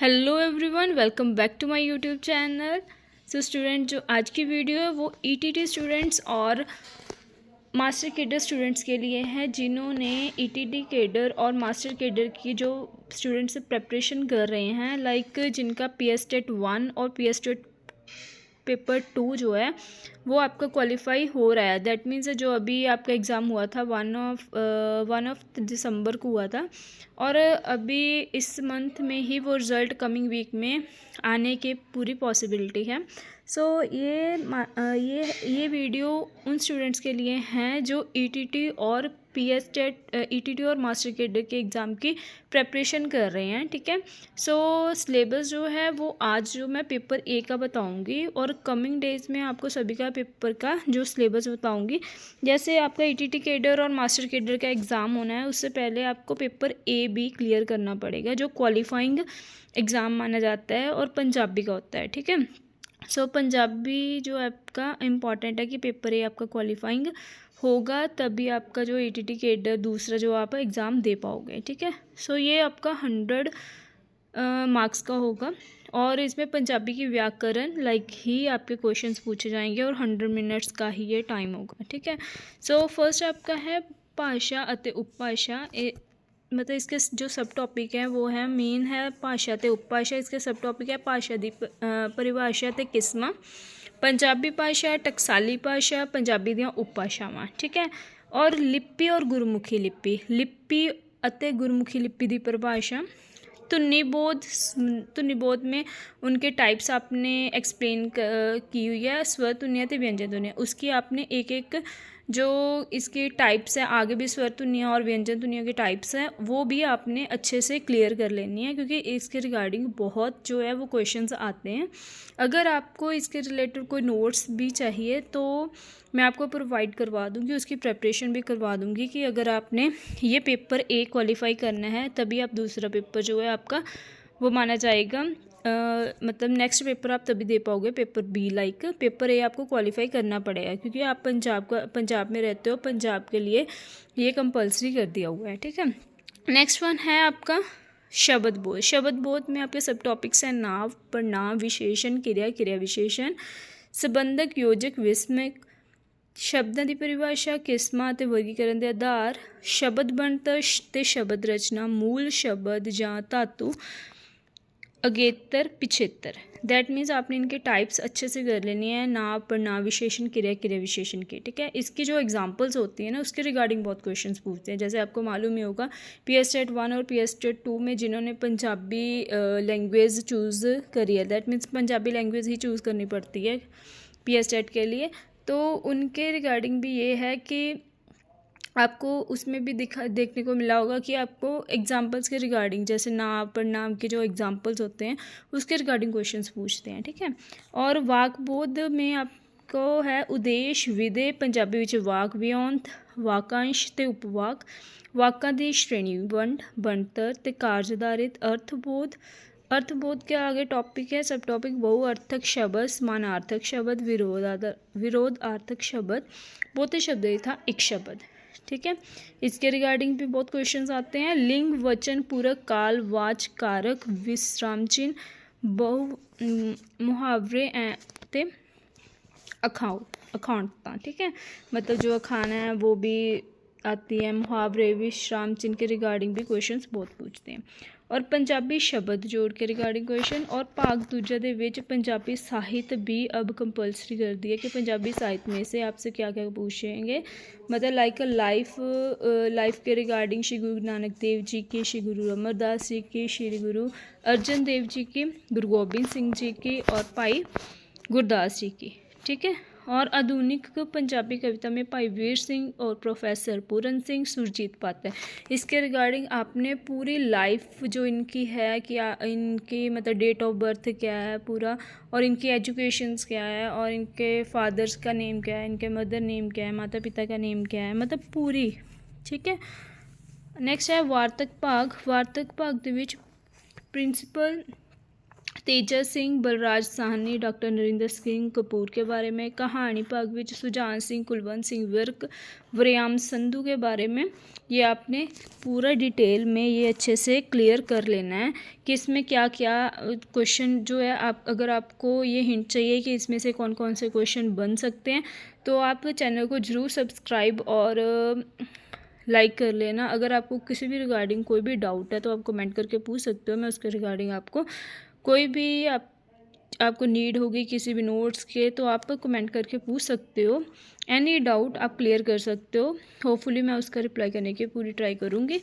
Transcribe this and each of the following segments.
Hello everyone, welcome back to my YouTube channel. So student, जो आज की video है वो ईटीटी स्टूडेंट्स और मास्टर केडर स्टूडेंट्स के लिए है, जिन्होंने ईटीटी केडर और मास्टर केडर की जो स्टूडेंट्स प्रिपरेशन कर रहे हैं, लाइक जिनका पीएस टेट 1 और पीएस टेट पेपर 2 जो है वो आपका क्वालिफाई हो रहा है। दैट मीन्स जो अभी आपका एग्ज़ाम हुआ था 1 ऑफ दिसंबर को हुआ था, और अभी इस मंथ में ही वो रिज़ल्ट कमिंग वीक में आने की पूरी पॉसिबिलिटी है। सो ये वीडियो उन स्टूडेंट्स के लिए हैं जो ईटीटी और पीएस टेट ईटीटी और मास्टर केडर के एग्ज़ाम की प्रेपरेशन कर रहे हैं। ठीक है, सो सिलेबस जो है वो आज जो मैं पेपर ए का बताऊंगी और कमिंग डेज में आपको सभी का पेपर का जो सिलेबस बताऊंगी। जैसे आपका ईटीटी केडर और मास्टर केडर का एग्ज़ाम होना है, उससे पहले आपको पेपर ए भी क्लियर करना पड़ेगा, जो क्वालिफाइंग एग्ज़ाम माना जाता है और पंजाबी का होता है। ठीक है, सो पंजाबी जो आपका इम्पॉर्टेंट है कि पेपर ए आपका क्वालिफाइंग होगा, तभी आपका जो ईटीटी केडर दूसरा जो आप एग्ज़ाम दे पाओगे। ठीक है, सो ये आपका 100 मार्क्स का होगा और इसमें पंजाबी की व्याकरण लाइक ही आपके क्वेश्चंस पूछे जाएंगे और 100 मिनट्स का ही ये टाइम होगा। ठीक है, सो फर्स्ट आपका है भाषा ਅਤੇ उपभाषा। मतलब इसके जो सब टॉपिक है वो है, मेन है भाषा ਤੇ उपभाषा। इसके सब टॉपिक है भाषा ਦੀ परिभाषा ਤੇ किस्मां, पंजाबी भाषा, टकसाली भाषा, पंजाबी ਦੀਆਂ उपभाषावां। ठीक है, और लिपि और गुरमुखी लिपि, लिपि ਅਤੇ गुरमुखी लिपि ਦੀ परिभाषा। ਧੁਨੀ बोध में उनके टाइप्स आपने एक्सप्लेन की हुई है। स्वर धुनियाँ तो व्यंजन धुनियाँ, उसकी आपने एक एक जो इसके टाइप्स हैं, आगे भी स्वर धुनियाँ और व्यंजन धुनियाँ के टाइप्स हैं, वो भी आपने अच्छे से क्लियर कर लेनी है, क्योंकि इसके रिगार्डिंग बहुत जो है वो क्वेश्चंस आते हैं। अगर आपको इसके रिलेटेड कोई नोट्स भी चाहिए तो मैं आपको प्रोवाइड करवा दूँगी, उसकी प्रेपरेशन भी करवा दूँगी कि अगर आपने ये पेपर ए क्वालिफाई करना है तभी आप दूसरा पेपर जो है आपका वो माना जाएगा। मतलब नेक्स्ट पेपर आप तभी दे पाओगे, paper B. Like paper A आपको क्वालिफाई करना पड़ेगा, क्योंकि आप पंजाब में रहते हो, पंजाब के लिए ये कंपलसरी कर दिया हुआ है। ठीक है, नेक्स्ट वन है आपका शब्द बोध। शब्द बोध में आपके सब टॉपिक्स हैं नाव, पड़नाव, विशेषण, क्रिया, क्रिया विशेषण, संबंधक, योजक, विस्मयक, शब्दां ਦੀ परिभाषा, किस्मां ਅਤੇ वर्गीकरण ਦੇ आधार, शब्द ਬਣਤਰ ਤੇ शब्द रचना, मूल शब्द ਜਾਂ धातु, अगेतर, पिछेतर। दैट मीन्स आपने इनके टाइप्स अच्छे से कर लेनी है, नाव, पड़नाव, विशेषण, क्रिया, क्रिया विशेषण की। ठीक है, इसकी जो एग्जांपल्स होती है ना, उसके रिगार्डिंग बहुत क्वेश्चंस पूछते हैं। जैसे आपको मालूम ही होगा पीएस टेट 1 और पीएस टेट 2 में जिन्होंने पंजाबी लैंग्वेज चूज़ करी है, that means Punjabi language he choose करनी पड़ती है पीएस टेट के लिए, तो उनके रिगार्डिंग भी ये है कि आपको उसमें भी देखने को मिला होगा कि आपको एग्जाम्पल्स के रिगार्डिंग, जैसे नाम पड़नाम के जो एग्जाम्पल्स होते हैं उसके रिगार्डिंग क्वेश्चंस पूछते हैं। ठीक है, और वाकबोध में आपको है उद्देश्य, विधे, पंजाबी विच वाक विऔंत, वाकांश ते उपवाक, वाकां दी श्रेणी, वंड, बनतर ते कार्य आधारित, अर्थबोध। अर्थबोध के आगे टॉपिक है सब टॉपिक बहुअर्थक शब्द, समानार्थक शब्द, विरोधार्थक शब्द, बहुते शब्द था एक शब्द। ठीक है, इसके रिगार्डिंग भी बहुत क्वेश्चंस आते हैं। लिंग, वचन, पूरक, काल, वाच, कारक, विश्राम चिन्ह, बहु मुहावरे ते अखाणता। ठीक है, मतलब जो अखाना है वो भी आती है, मुहावरे, विश्राम चिन्ह के रिगार्डिंग भी क्वेश्चंस बहुत पूछते हैं। और पंजाबी शब्द जोड़ के रिगार्डिंग क्वेश्चन, और भाग दूजा दे विच पंजाबी साहित्य भी अब कंपलसरी कर दिया कि पंजाबी साहित्य में से आपसे क्या क्या पूछेंगे, मतलब लाइक लाइफ के रिगार्डिंग श्री गुरु नानक देव जी की, श्री गुरु अमरदास जी की, श्री गुरु अर्जन देव जी की, गुरु गोबिंद सिंह जी की और भाई गुरदास जी की। ठीक है, और आधुनिक पंजाबी कविता में भाई वीर सिंह और प्रोफेसर पूरन सिंह, सुरजीत पात्र। इसके रिगार्डिंग आपने पूरी लाइफ जो इनकी है कि इनकी मतलब डेट ऑफ बर्थ क्या है पूरा, और इनकी एजुकेशंस क्या है, और इनके फादर्स का नेम क्या है, इनके मदर नेम क्या है, माता पिता का नेम क्या है, मतलब पूरी। ठीक है, नेक्स्ट है वार्तक भाग। वार्तक भाग ਦੇ ਵਿੱਚ प्रिंसिपल तेजा सिंह, बलराज साहनी, डॉक्टर नरिंदर सिंह कपूर के बारे में। कहानी भाग विच सुजान सिंह, कुलवंत सिंह विर्क, वरियाम संधू के बारे में। ये आपने पूरा डिटेल में ये अच्छे से क्लियर कर लेना है कि इसमें क्या क्या क्वेश्चन जो है, आप अगर आपको ये हिंट चाहिए कि इसमें से कौन कौन से क्वेश्चन बन सकते हैं तो आप चैनल को ज़रूर सब्सक्राइब और लाइक कर लेना। अगर आपको किसी भी रिगार्डिंग कोई भी डाउट है तो आप कमेंट करके पूछ सकते हो, मैं उसके रिगार्डिंग आपको कोई भी आपको नीड होगी किसी भी नोट्स के तो आप कमेंट करके पूछ सकते हो। एनी डाउट आप क्लियर कर सकते हो। होपफुली मैं उसका रिप्लाई करने की पूरी ट्राई करूँगी।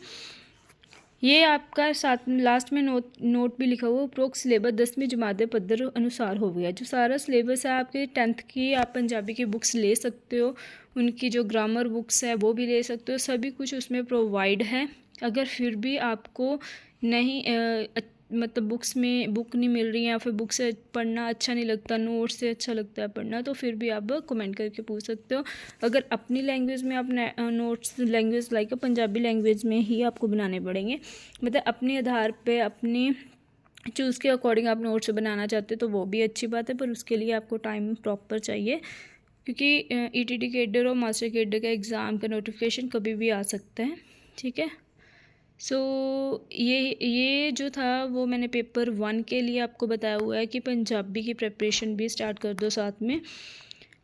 ये आपका साथ लास्ट में नोट भी लिखा हुआ, उपरोक्त सिलेबस 10वीं जमात पद्धर अनुसार हो गया। जो सारा सिलेबस है आपके 10th की, आप पंजाबी की बुक्स ले सकते हो, उनकी जो ग्रामर बुक्स है वो भी ले सकते हो, सभी कुछ उसमें प्रोवाइड है। अगर फिर भी आपको नहीं मतलब बुक्स में बुक नहीं मिल रही है या फिर बुक से पढ़ना अच्छा नहीं लगता, नोट से अच्छा लगता है पढ़ना, तो फिर भी आप कमेंट करके पूछ सकते हो। अगर अपनी लैंग्वेज में आप notes language like Punjabi language में ही आपको बनाने पड़ेंगे, मतलब अपने आधार पे अपनी चूज़ के अकॉर्डिंग आप नोट्स बनाना चाहते हो तो वो भी अच्छी बात है, पर उसके लिए आपको टाइम प्रॉपर चाहिए, क्योंकि ETT कैडर और मास्टर कैडर का एग्ज़ाम का नोटिफिकेशन कभी भी आ सकता है। ठीक है, सो ये जो था वो मैंने पेपर 1 के लिए आपको बताया हुआ है कि पंजाबी की प्रिपरेशन भी स्टार्ट कर दो साथ में,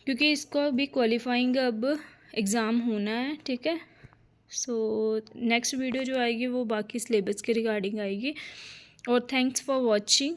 क्योंकि इसको भी क्वालिफाइंग अब एग्ज़ाम होना है। ठीक है, सो नेक्स्ट वीडियो जो आएगी वो बाकी सिलेबस के रिगार्डिंग आएगी। और थैंक्स फॉर वॉचिंग।